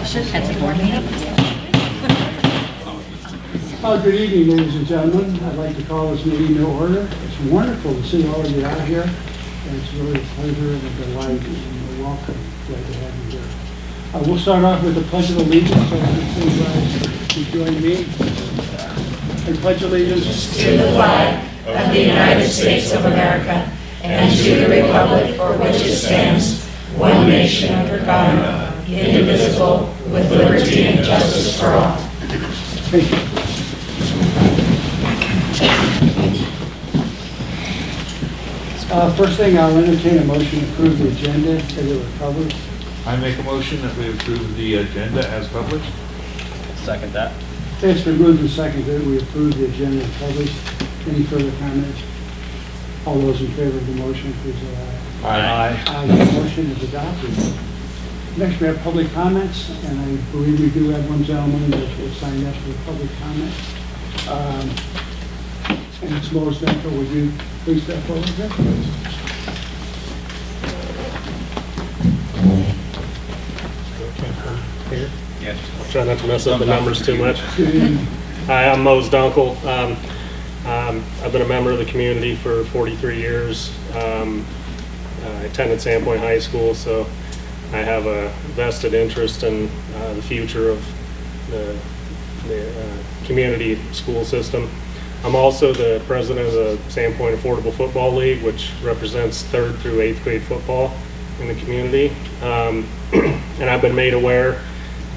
At the board meeting. Good evening, ladies and gentlemen. I'd like to call this meeting to order. It's wonderful to see all of you out here. And it's really a pleasure and a delight and a welcome. Glad to have you here. We'll start off with the Pledge of Allegiance. So please rise to join me. I pledge allegiance to the flag of the United States of America and to the republic for which it stands, one nation under God, indivisible, with liberty and justice for all. Thank you. First thing, I'll entertain a motion to approve the agenda as it was published. I make a motion that we approve the agenda as published. Second that. It's been moved and seconded. We approve the agenda as published. Any further comments? All those in favor of the motion, please say aye. Aye. The motion is adopted. Next, we have public comments, and I believe we do have one gentleman that will sign up for public comment. And it's Lois Denker. Would you please step forward there? Yes. I'll try not to mess up the numbers too much. Good. Hi, I'm Mose Dunkel. I've been a member of the community for 43 years. I attended Sandpoint High School, so I have a vested interest in the future of the community school system. I'm also the president of the Sandpoint Affordable Football League, which represents 3rd through 8th grade football in the community. And I've been made aware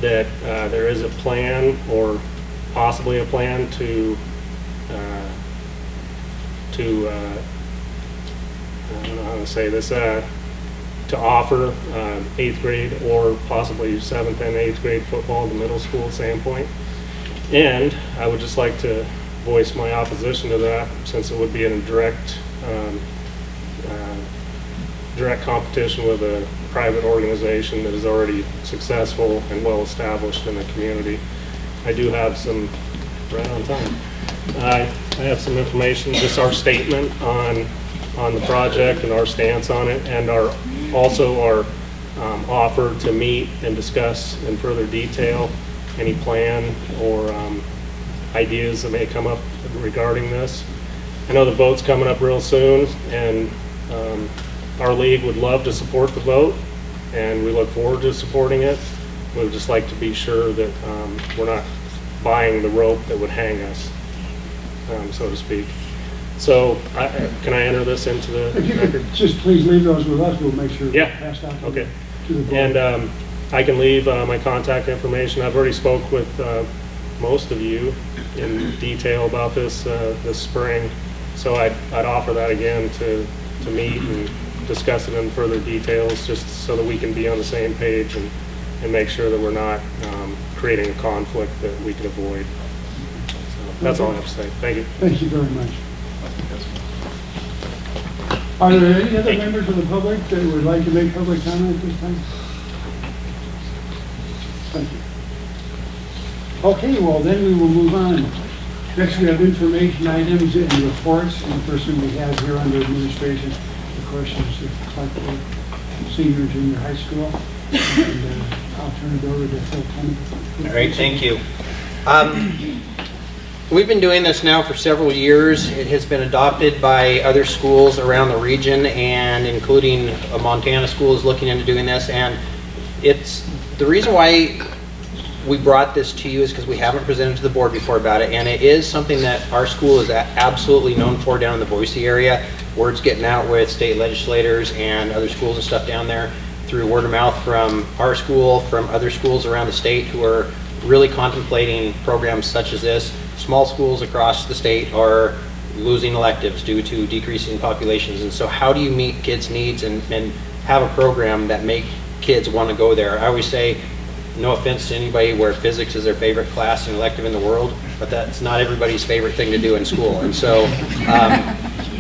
that there is a plan, or possibly a plan, to I don't know how to say this, to offer 8th grade or possibly 7th and 8th grade football to middle school at Sandpoint. And I would just like to voice my opposition to that, since it would be in a direct competition with a private organization that is already successful and well established in the community. I do have some, right on time, I have some information, just our statement on the project and our stance on it, and also our offer to meet and discuss in further detail any plan or ideas that may come up regarding this. I know the vote's coming up real soon, and our league would love to support the vote, and we look forward to supporting it. We would just like to be sure that we're not buying the rope that would hang us, so to speak. So can I enter this into the If you record? could just please leave those with us, we'll make sure Yeah. it's passed out to Okay. the board. And I can leave my contact information. I've already spoke with most of you in detail about this this spring, so I'd offer that again to meet and discuss it in further details, just so that we can be on the same page and make sure that we're not creating a conflict that we can avoid. So that's all I have to say. Thank you. Thank you very much. Are there any other members of the public that would like to make public comment at this time? Thank you. Okay, well then we will move on. Next we have information items and reports, and the first thing we have here under administration, of course, is the Clark Senior Junior High School. And I'll turn it over to Phil Tenney. All right, thank you. We've been doing this now for several years. It has been adopted by other schools around the region, and including a Montana school is looking into doing this. And it's the reason why we brought this to you is because we haven't presented to the board before about it, and it is something that our school is absolutely known for down in the Boise area. Word's getting out with state legislators and other schools and stuff down there through word of mouth from our school, from other schools around the state who are really contemplating programs such as this. Small schools across the state are losing electives due to decreasing populations, and so how do you meet kids' needs and have a program that make kids want to go there? I always say, no offense to anybody where physics is their favorite class and elective in the world, but that's not everybody's favorite thing to do in school. And so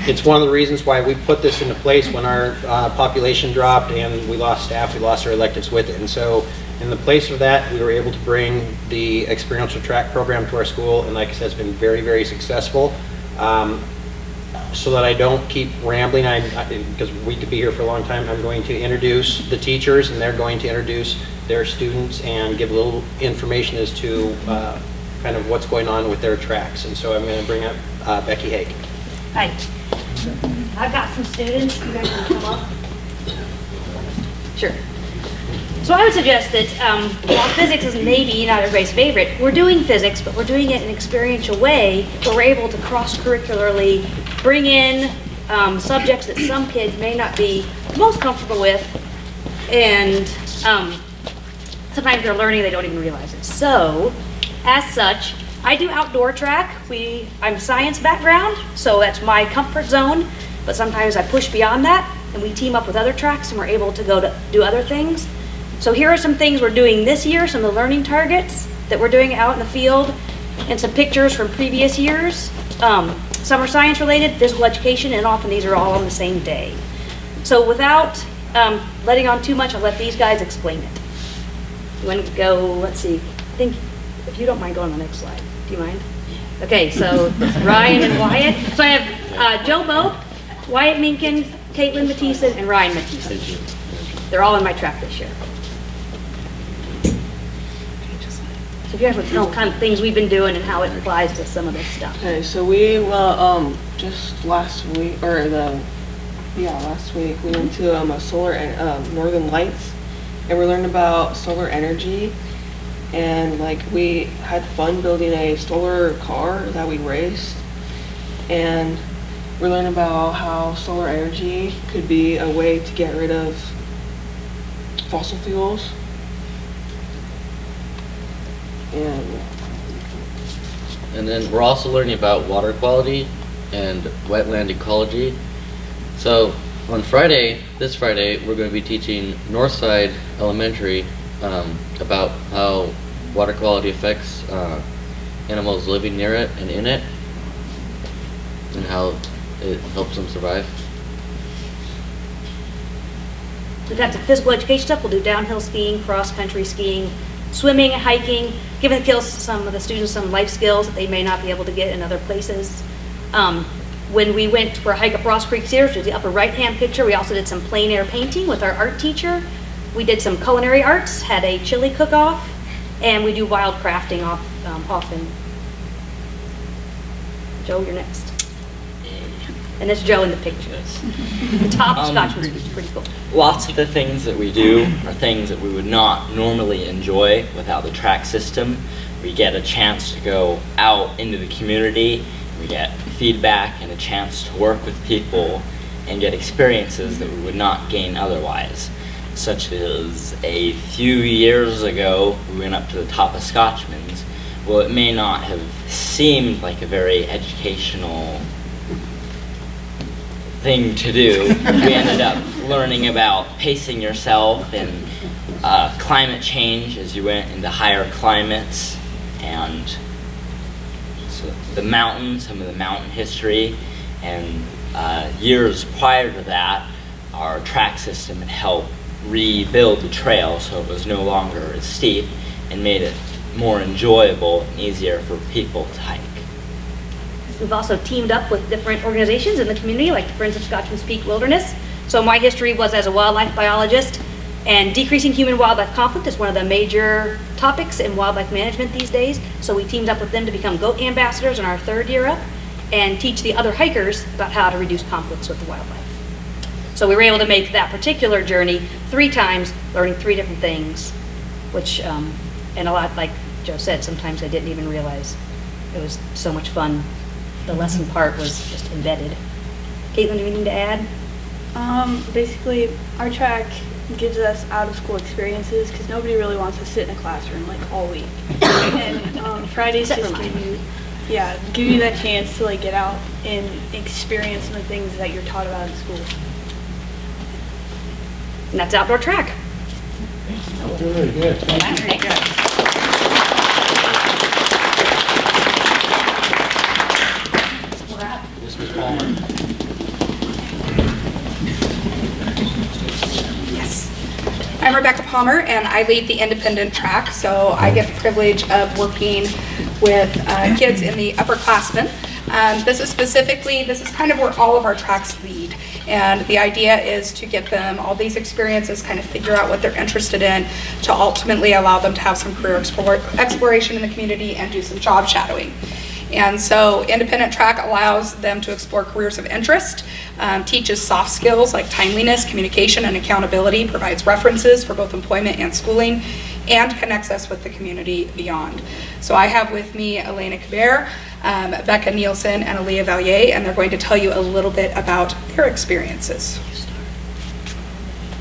it's one of the reasons why we put this into place when our population dropped and we lost staff, we lost our electives with it. And so in the place of that, we were able to bring the experiential track program to our school, and like I said, it's been very, very successful. So that I don't keep rambling, because we could be here for a long time, I'm going to introduce the teachers, and they're going to introduce their students and give a little information as to kind of what's going on with their tracks. And so I'm going to bring up Becky Haig. Hi. I've got some students. You guys want to come up? Sure. So I would suggest that while physics is maybe not everybody's favorite, we're doing physics, but we're doing it in an experiential way where we're able to cross-curricularly bring in subjects that some kids may not be most comfortable with, and sometimes they're learning, they don't even realize it. So, as such, I do outdoor track. I'm science background, so that's my comfort zone, but sometimes I push beyond that, and we team up with other tracks, and we're able to go to do other things. So here are some things we're doing this year, some of the learning targets that we're doing out in the field, and some pictures from previous years. Some are science related, physical education, and often these are all on the same day. So without letting on too much, I'll let these guys explain it. You want to go, let's see, I think, if you don't mind going on the next slide. Do you mind? Okay, so Ryan and Wyatt. So I have Joe Bope, Wyatt Minkin, Caitlin Matisse, and Ryan Matisse. They're all in my track this year. So if you guys would know kind of things we've been doing and how it applies to some of this stuff. Okay, so we just last week last week we went to a solar Northern Lights, and we learned about solar energy, and like we had fun building a solar car that we raced, and we learned about how solar energy could be a way to get rid of fossil fuels. And then we're also learning about water quality and wetland ecology. So on this Friday, we're going to be teaching Northside Elementary about how water quality affects animals living near it and in it, and how it helps them survive. If that's the physical education stuff, we'll do downhill skiing, cross-country skiing, swimming, hiking, giving some of the students some life skills that they may not be able to get in other places. When we went for a hike up Ross Creek Cedars, which is the upper right-hand picture, we also did some plein air painting with our art teacher. We did some culinary arts, had a chili cook-off, and we do wild crafting often. Joe, you're next. And that's Joe in the pictures. The top Scotchman's was pretty cool. Lots of the things that we do are things that we would not normally enjoy without the track system. We get a chance to go out into the community, we get feedback and a chance to work with people and get experiences that we would not gain otherwise. Such as a few years ago, we went up to the top of Scotchman's. Well, it may not have seemed like a very educational thing to do. We ended up learning about pacing yourself and climate change as you went into higher climates, and so the mountains, some of the mountain history, and years prior to that, our track system had helped rebuild the trail so it was no longer as steep and made it more enjoyable and easier for people to hike. We've also teamed up with different organizations in the community, like the Friends of Scotchman's Peak Wilderness. So my history was as a wildlife biologist, and decreasing human-wildlife conflict is one of the major topics in wildlife management these days. So we teamed up with them to become goat ambassadors in our third year up and teach the other hikers about how to reduce conflicts with the wildlife. So we were able to make that particular journey 3 times, learning 3 different things, which, and a lot, like Joe said, sometimes I didn't even realize. It was so much fun. The lesson part was just embedded. Caitlin, do you need to add? Basically, our track gives us out-of-school experiences because nobody really wants to sit in a classroom like all week. And Fridays just give you that chance to like get out and experience some of the things that you're taught about in school. And that's outdoor track. Very good. Thank you. I'm Rebecca Palmer, and I lead the independent track, so I get the privilege of working with kids in the upperclassmen. This is kind of where all of our tracks lead. And the idea is to get them all these experiences, kind of figure out what they're interested in, to ultimately allow them to have some career exploration in the community and do some job shadowing. And so independent track allows them to explore careers of interest, teaches soft skills like timeliness, communication, and accountability, provides references for both employment and schooling, and connects us with the community beyond. So I have with me Elena Caber, Becca Nielsen, and Aaliyah Valier, and they're going to tell you a little bit about their experiences.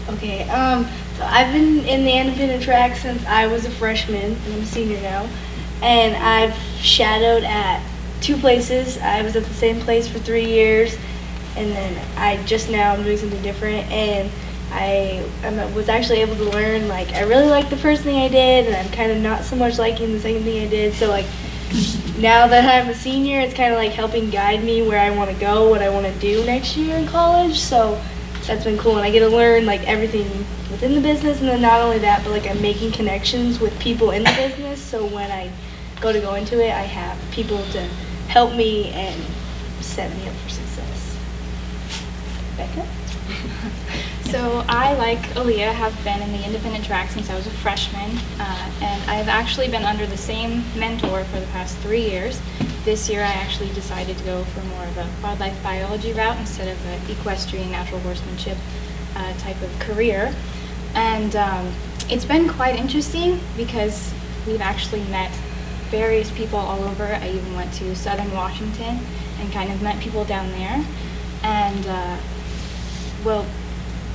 Okay, so I've been in the independent track since I was a freshman, and I'm a senior now, and I've shadowed at 2 places. I was at the same place for 3 years, and then I'm doing something different, and I was actually able to learn, like, I really liked the first thing I did, and I'm kind of not so much liking the second thing I did, so like, now that I'm a senior, it's kind of like helping guide me where I want to go, what I want to do next year in college, so that's been cool, and I get to learn, like, everything within the business, and then not only that, but, like, I'm making connections with people in the business, so when I go into it, I have people to help me and set me up for success. Becca? So I, like Aaliyah, have been in the independent track since I was a freshman, and I've actually been under the same mentor for the past 3 years. This year I actually decided to go for more of a wildlife biology route instead of an equestrian natural horsemanship type of career. And it's been quite interesting because we've actually met various people all over. I even went to Southern Washington and kind of met people down there. And well,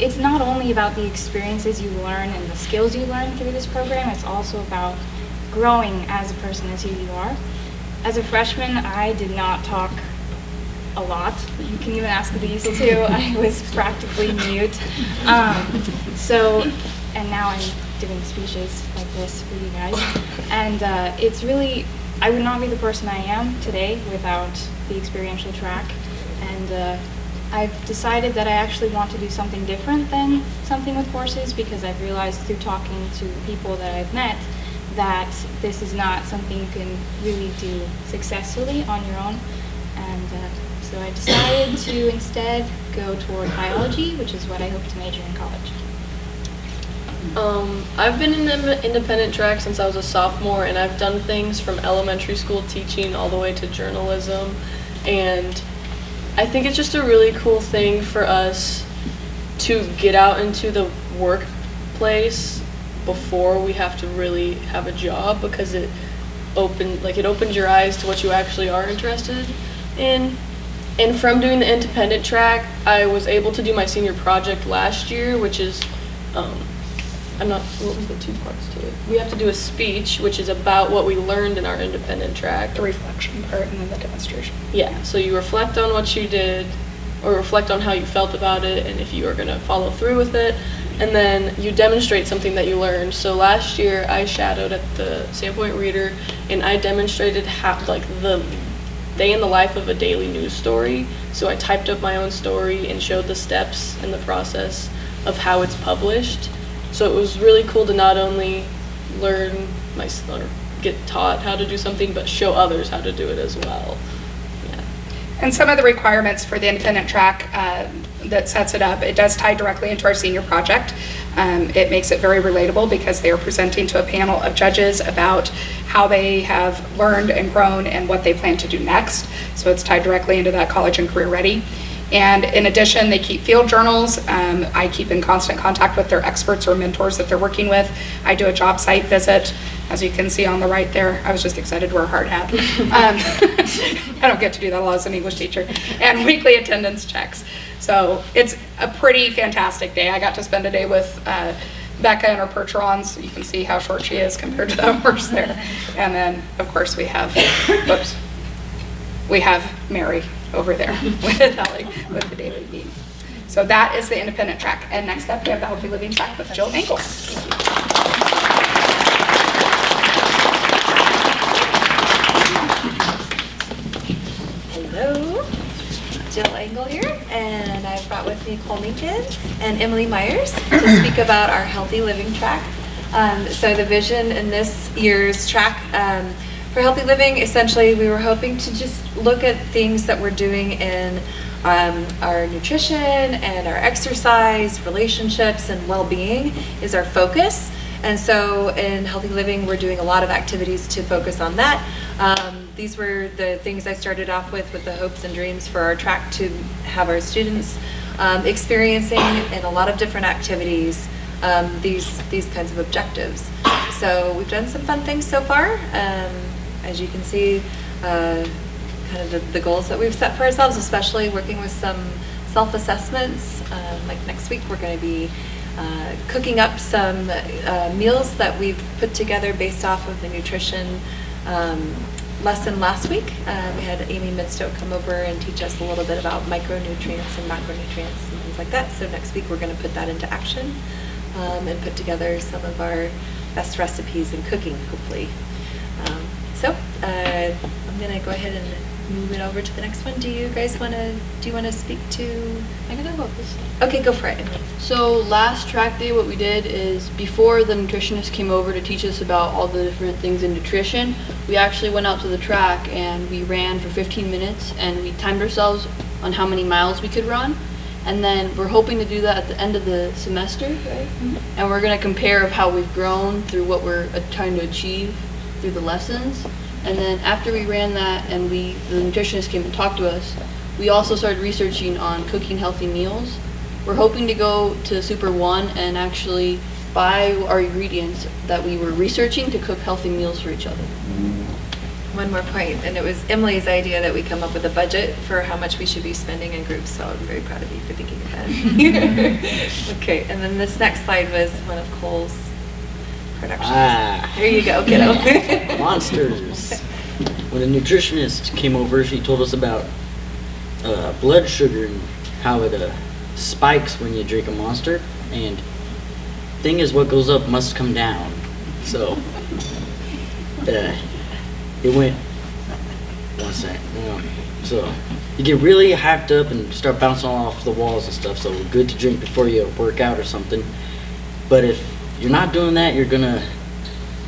it's not only about the experiences you learn and the skills you learn through this program, it's also about growing as a person, as who you are. As a freshman, I did not talk a lot. You can even ask these two. I was practically mute. And now I'm doing speeches like this for you guys. And it's really, I would not be the person I am today without the experiential track. And I've decided that I actually want to do something different than something with horses because I've realized through talking to people that I've met that this is not something you can really do successfully on your own. And so I decided to instead go toward biology, which is what I hope to major in college. I've been in the independent track since I was a sophomore, and I've done things from elementary school teaching all the way to journalism, and I think it's just a really cool thing for us to get out into the workplace before we have to really have a job, because it opens your eyes to what you actually are interested in. And from doing the independent track, I was able to do my senior project last year, which is what was the 2 parts to it? We have to do a speech, which is about what we learned in our independent track. The reflection part and then the demonstration. Yeah, so you reflect on what you did, or reflect on how you felt about it, and if you are going to follow through with it, and then you demonstrate something that you learned. So last year, I shadowed at the Sandpoint Reader, and I demonstrated how, like, the day in the life of a daily news story. So I typed up my own story and showed the steps and the process of how it's published. So it was really cool to not only learn or get taught how to do something, but show others how to do it as well. Yeah. And some of the requirements for the independent track that sets it up, it does tie directly into our senior project. It makes it very relatable because they are presenting to a panel of judges about how they have learned and grown and what they plan to do next. So it's tied directly into that college and career ready. And in addition, they keep field journals. I keep in constant contact with their experts or mentors that they're working with. I do a job site visit, as you can see on the right there. I was just excited to wear a hard hat. I don't get to do that a lot as an English teacher. And weekly attendance checks. So it's a pretty fantastic day. I got to spend a day with Becca and her percherons. You can see how short she is compared to that horse there. And then, of course, we have Mary over there with Ellie, with the daily beat. So that is the independent track. And next up, we have the Healthy Living track with Jill Engel. Hello, Jill Engel here, and I've brought with me Cole Lincoln and Emily Myers to speak about our Healthy Living track. So the vision in this year's track for Healthy Living, essentially we were hoping to just look at things that we're doing in Our nutrition and our exercise, relationships, and well-being is our focus. And so in Healthy Living, we're doing a lot of activities to focus on that. These were the things I started off with the hopes and dreams for our track to have our students experiencing in a lot of different activities these kinds of objectives. So we've done some fun things so far. As you can see, kind of the goals that we've set for ourselves, especially working with some self-assessments. Like next week, we're going to be cooking up some meals that we've put together based off of the nutrition lesson last week. We had Amy Midstoke come over and teach us a little bit about micronutrients and macronutrients and things like that. So next week, we're going to put that into action and put together some of our best recipes in cooking, hopefully. So I'm going to go ahead and move it over to the next one. Do you guys want to speak to? I can talk about this. Okay, go for it. So last track day, what we did is before the nutritionist came over to teach us about all the different things in nutrition, we actually went out to the track and we ran for 15 minutes and we timed ourselves on how many miles we could run. And then we're hoping to do that at the end of the semester, right? Mm-hmm. And we're going to compare of how we've grown through what we're trying to achieve through the lessons. And then after we ran that and the nutritionist came and talked to us, we also started researching on cooking healthy meals. We're hoping to go to Super One and actually buy our ingredients that we were researching to cook healthy meals for each other. One more point, and it was Emily's idea that we come up with a budget for how much we should be spending in groups, so I'm very proud of you for thinking of that. Okay, and then this next slide was one of Cole's productions. There you go, kiddo. Monsters. When the nutritionist came over, she told us about blood sugar and how it spikes when you drink a Monster. And thing is, what goes up must come down. So it went. One sec. So you get really hyped up and start bouncing off the walls and stuff. So good to drink before you work out or something. But if you're not doing that, you're gonna,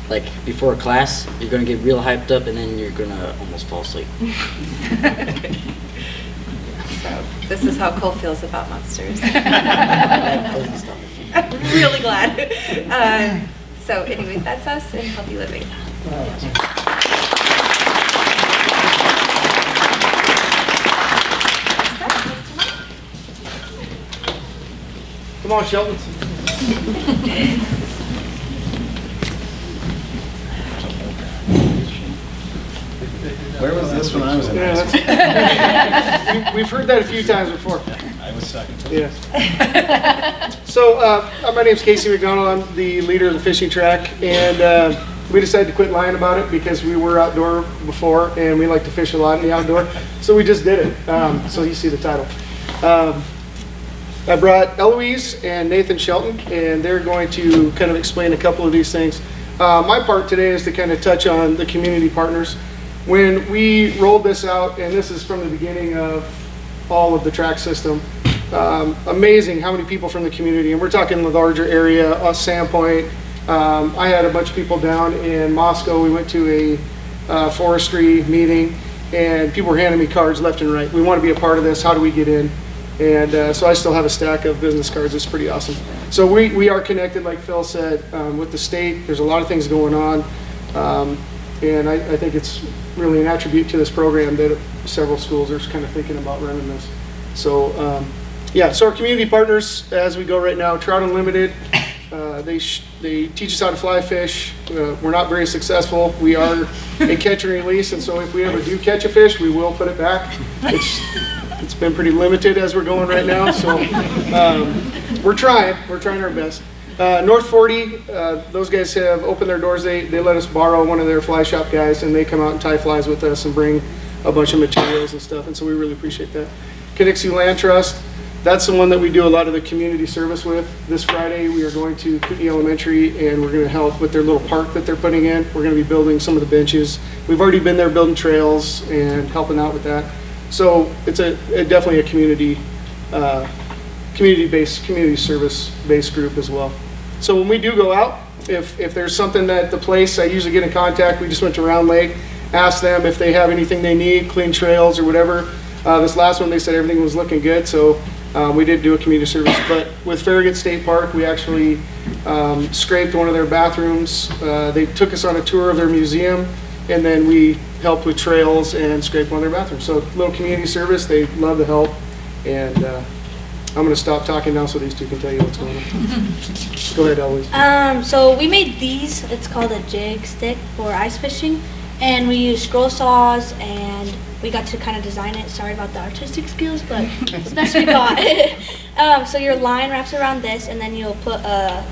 like before a class, you're gonna get real hyped up and then you're gonna almost fall asleep. So this is how Cole feels about Monsters. I'm really glad. So anyway, that's us in Healthy Living. Come on, Shelton. Where was this when I was in high school? We've heard that a few times before. I was second. Yes. So my name's Casey McDonald. I'm the leader of the fishing track, and we decided to quit lying about it because we were outdoor before, and we like to fish a lot in the outdoor. So we just did it. So you see the title. I brought Eloise and Nathan Shelton, and they're going to kind of explain a couple of these things. My part today is to kind of touch on the community partners. When we rolled this out, and this is from the beginning of all of the track system, amazing how many people from the community, and we're talking the larger area, Sandpoint. I had a bunch of people down in Moscow. We went to a forestry meeting, and people were handing me cards left and right. We want to be a part of this. How do we get in? And so I still have a stack of business cards. It's pretty awesome. So we are connected, like Phil said, with the state. There's a lot of things going on. And I think it's really an attribute to this program that several schools are kind of thinking about running this. So yeah, so our community partners as we go right now, Trout Unlimited, they teach us how to fly fish. We're not very successful. We are a catch and release, and so if we ever do catch a fish, we will put it back. It's been pretty limited as we're going right now, so we're trying our best. North 40, those guys have opened their doors. They let us borrow one of their fly shop guys, and they come out and tie flies with us and bring a bunch of materials and stuff, and so we really appreciate that. Connexie Land Trust, that's the one that we do a lot of the community service with. This Friday we are going to Kootenai Elementary, and we're going to help with their little park that they're putting in. We're going to be building some of the benches. We've already been there building trails and helping out with that. So it's definitely a community service-based group as well. So when we do go out, if there's something that the place, I usually get in contact. We just went to Round Lake, ask them if they have anything they need, clean trails or whatever. This last one, they said everything was looking good, so we did do a community service. But with Farragut State Park, we actually scraped one of their bathrooms. They took us on a tour of their museum, and then we helped with trails and scraped one of their bathrooms. So a little community service, they love the help. And I'm going to stop talking now so these two can tell you what's going on. Go ahead, Eloise. So we made these. It's called a jig stick for ice fishing, and we used scroll saws, and we got to kind of design it. Sorry about the artistic skills, but it's the best we got. So your line wraps around this, and then you'll put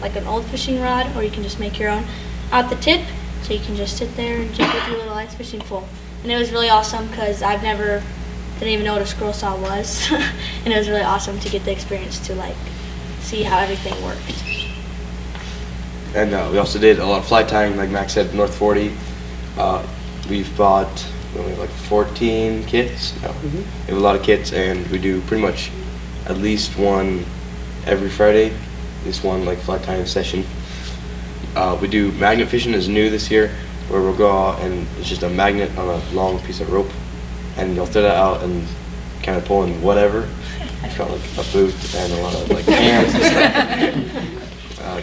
like an old fishing rod, or you can just make your own, out the tip, so you can just sit there and jig with your little ice fishing pole. And it was really awesome because didn't even know what a scroll saw was, and it was really awesome to get the experience to like see how everything worked. And we also did a lot of fly tying, like Max said, North 40. We've bought like 14 kits. No, we have a lot of kits, and we do pretty much at least one every Friday. At least one like fly tying session. We do magnet fishing is new this year, where we'll go out and it's just a magnet on a long piece of rope, and you'll throw that out and kind of pull in whatever. It's got like a boot and a lot of like cans and stuff.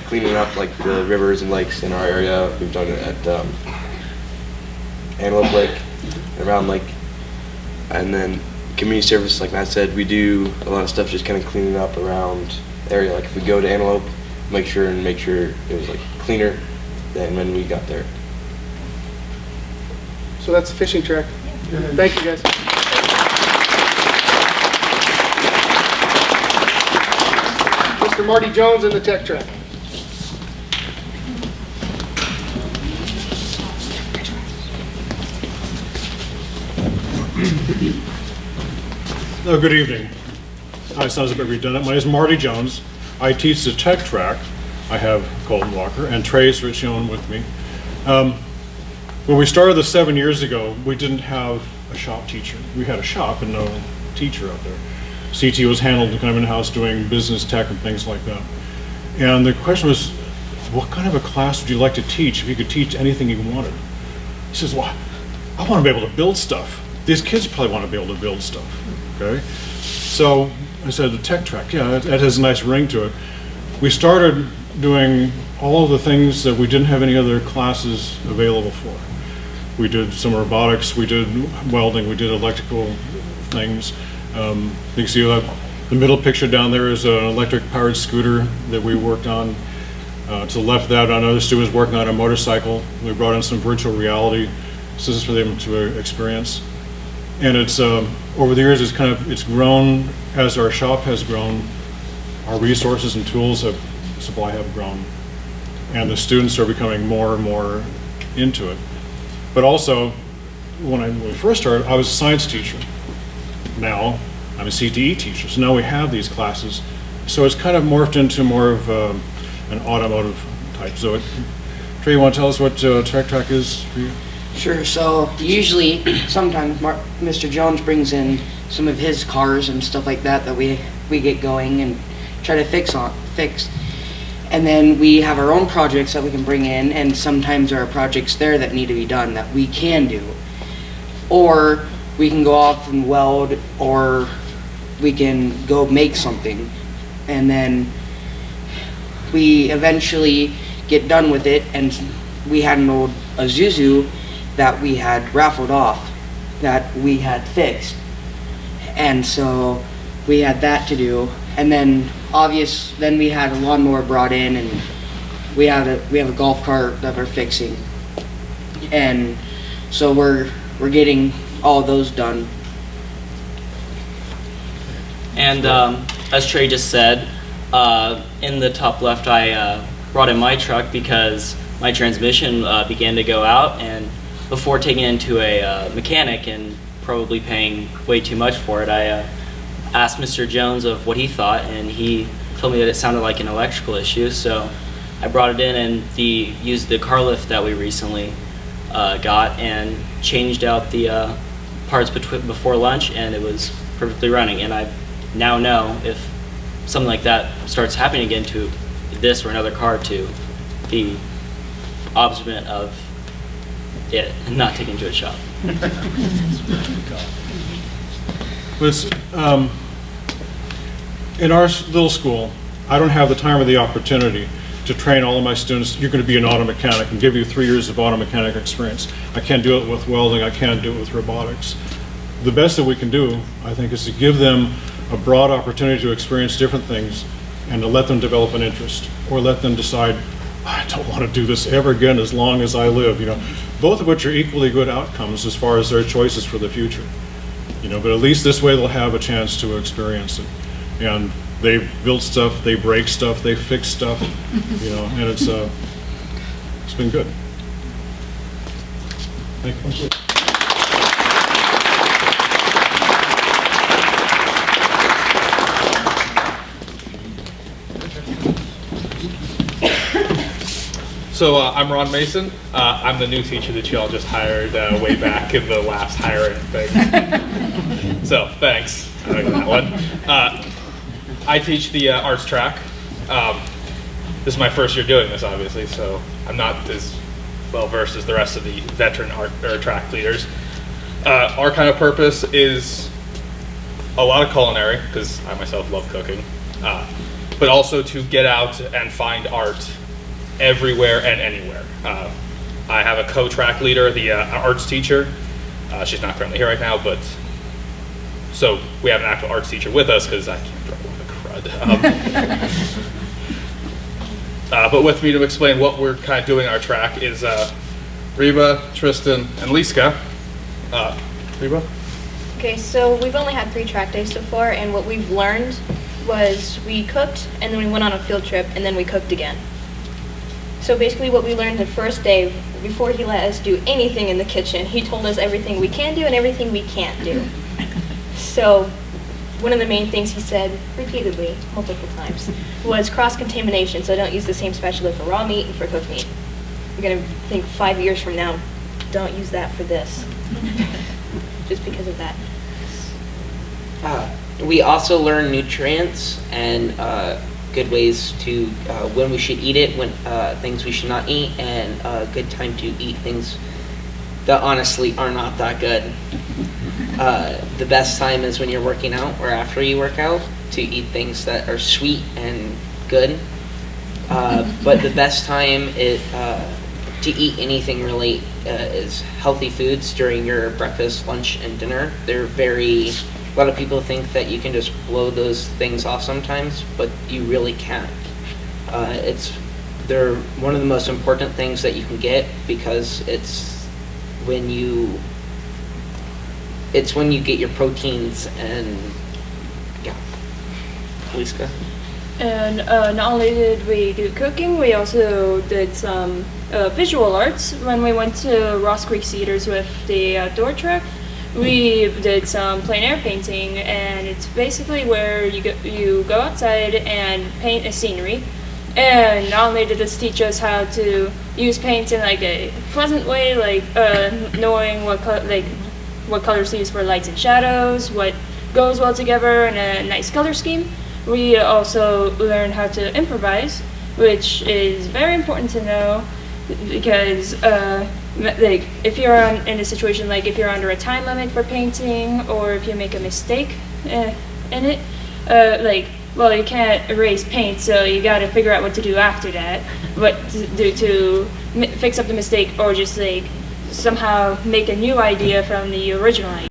Cleaning up like the rivers and lakes in our area. We've done it at Antelope Lake, and Round Lake, and then community service, like Matt said, we do a lot of stuff just kind of cleaning up around the area. Like if we go to Antelope, make sure it was like cleaner than when we got there. So that's the fishing track. Thank you, guys. Mr. Marty Jones in the tech track. Good evening. It sounds a bit redundant. My name is Marty Jones. I teach the tech track. I have Colton Walker and Trace shown with me. When we started this 7 years ago, we didn't have a shop teacher. We had a shop and no teacher out there. CT was handled kind of in-house doing business tech and things like that. And the question was, what kind of a class would you like to teach if you could teach anything you wanted? He says, well, I want to be able to build stuff. These kids probably want to be able to build stuff, okay? So I said, the tech track, yeah, that has a nice ring to it. We started doing all of the things that we didn't have any other classes available for. We did some robotics, we did welding, we did electrical things. You can see the middle picture down there is an electric powered scooter that we worked on. To the left of that, another student was working on a motorcycle. We brought in some virtual reality systems for them to experience. And it's over the years, it's grown as our shop has grown. Our resources and tools supply have grown, and the students are becoming more and more into it. But also, when we first started, I was a science teacher. Now I'm a CTE teacher. So now we have these classes. So it's kind of morphed into more of an automotive type. So, Trey, you want to tell us what Tech Track is for you? Sure. So usually, sometimes Mr. Jones brings in some of his cars and stuff like that we get going and try to fix. And then we have our own projects that we can bring in, and sometimes there are projects there that need to be done that we can do. Or we can go off and weld, or we can go make something. And then we eventually get done with it, and we had an old Isuzu that we had raffled off that we had fixed. And so we had that to do. And then then we had a lawnmower brought in, and we have a golf cart that we're fixing. And so we're getting all those done. And as Trey just said, in the top left, I brought in my truck because my transmission began to go out, and before taking it into a mechanic and probably paying way too much for it, I asked Mr. Jones of what he thought, and he told me that it sounded like an electrical issue. So I brought it in and used the car lift that we recently got and changed out the parts before lunch, and it was perfectly running. And I now know if something like that starts happening again to this or another car, to be observant of it and not taken to a shop. But it's, in our little school, I don't have the time or the opportunity to train all of my students. You're going to be an auto mechanic and give you 3 years of auto mechanic experience. I can't do it with welding. I can't do it with robotics. The best that we can do, I think, is to give them a broad opportunity to experience different things and to let them develop an interest, or let them decide, I don't want to do this ever again as long as I live, you know. Both of which are equally good outcomes as far as their choices for the future. You know, but at least this way they'll have a chance to experience it. And they build stuff, they break stuff, they fix stuff, you know, and it's been good. Thank you. So I'm Ron Mason. I'm the new teacher that y'all just hired way back in the last hiring thing. So thanks. I like that one. I teach the arts track. This is my first year doing this, obviously, so I'm not as well versed as the rest of the veteran art or track leaders. Our kind of purpose is a lot of culinary, because I myself love cooking, but also to get out and find art everywhere and anywhere. I have a co-track leader, the arts teacher. She's not currently here right now, but so we have an actual arts teacher with us because I can't drive a crud. But with me to explain what we're kind of doing on our track is Reba, Tristan, and Liska. Reba? Okay, so we've only had 3 track days so far, and what we've learned was we cooked, and then we went on a field trip, and then we cooked again. So basically what we learned the first day, before he let us do anything in the kitchen, he told us everything we can do and everything we can't do. So one of the main things he said repeatedly, multiple times, was cross-contamination. So don't use the same spatula for raw meat and for cooked meat. You're going to think 5 years from now, don't use that for this. Just because of that. We also learn nutrients and good ways to when we should eat it, when things we should not eat, and a good time to eat things that honestly are not that good. The best time is when you're working out or after you work out to eat things that are sweet and good. But the best time is, to eat anything really is healthy foods during your breakfast, lunch, and dinner. They're very... A lot of people think that you can just blow those things off sometimes, but you really can't. They're one of the most important things that you can get because it's when you get your proteins and yeah. Liska? And not only did we do cooking, we also did some visual arts when we went to Ross Creek Cedars with the outdoor track. We did some plein air painting, and it's basically where you go outside and paint a scenery. And not only did this teach us how to use paints in like a pleasant way, like knowing what colors to use for lights and shadows, what goes well together in a nice color scheme. We also learned how to improvise, which is very important to know because like if you're in a situation like if you're under a time limit for painting or if you make a mistake in it, well, you can't erase paint, so you got to figure out what to do after that, what to do to fix up the mistake or just like somehow make a new idea from the original idea.